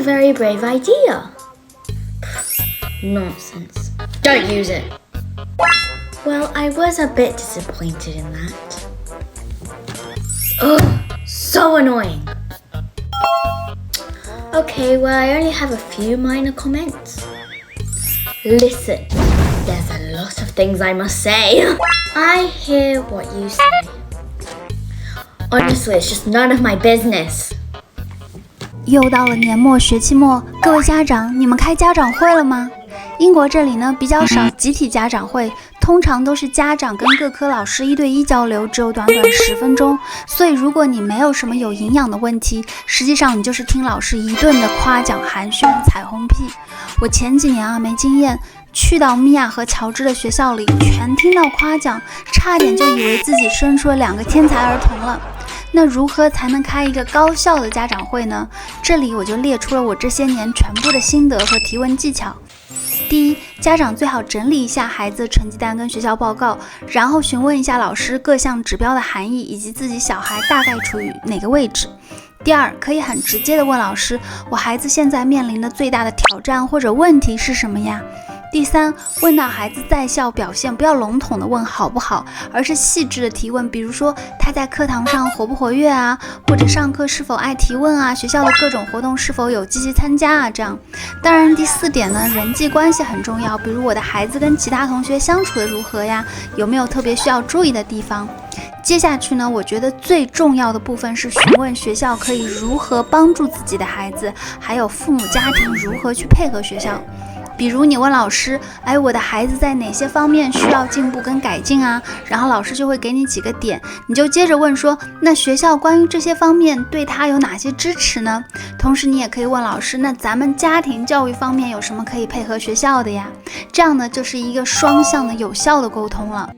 very brave idea. Nonsense. Don't use it. Well, I was a bit disappointed in that. Ugh, so annoying. Okay, well, I only have a few minor comments. Listen, there's a lot of things I must say. I hear what you say. Honestly, it's just none of my business. 又到了年末学期末，各位家长，你们开家长会了吗？英国这里呢比较少集体家长会，通常都是家长跟各科老师1对1交流，只有短短10分钟。所以如果你没有什么有营养的问题，实际上你就是听老师一顿的夸奖寒暄彩虹屁。我前几年没经验，去到米娅和乔治的学校里，全听到夸奖，差点就以为自己生出了2个天才儿童了。那如何才能开一个高效的家长会呢？这里我就列出了我这些年全部的心得和提问技巧。第一，家长最好整理一下孩子的成绩单跟学校报告，然后询问一下老师各项指标的含义以及自己小孩大概处于哪个位置。第二，可以很直接的问老师，我孩子现在面临的最大的挑战或者问题是什么呀？第三，问到孩子在校表现，不要笼统的问好不好，而是细致的提问，比如说他在课堂上活不活跃啊，或者上课是否爱提问啊，学校的各种活动是否有积极参加啊，这样。当然第4点呢，人际关系很重要，比如我的孩子跟其他同学相处的如何呀，有没有特别需要注意的地方。接下去呢，我觉得最重要的部分是询问学校可以如何帮助自己的孩子，还有父母家庭如何去配合学校。比如你问老师，我的孩子在哪些方面需要进步跟改进啊？然后老师就会给你几个点，你就接着问说，那学校关于这些方面对他有哪些支持呢？同时你也可以问老师，那咱们家庭教育方面有什么可以配合学校的呀？这样呢，就是一个双向的有效的沟通了。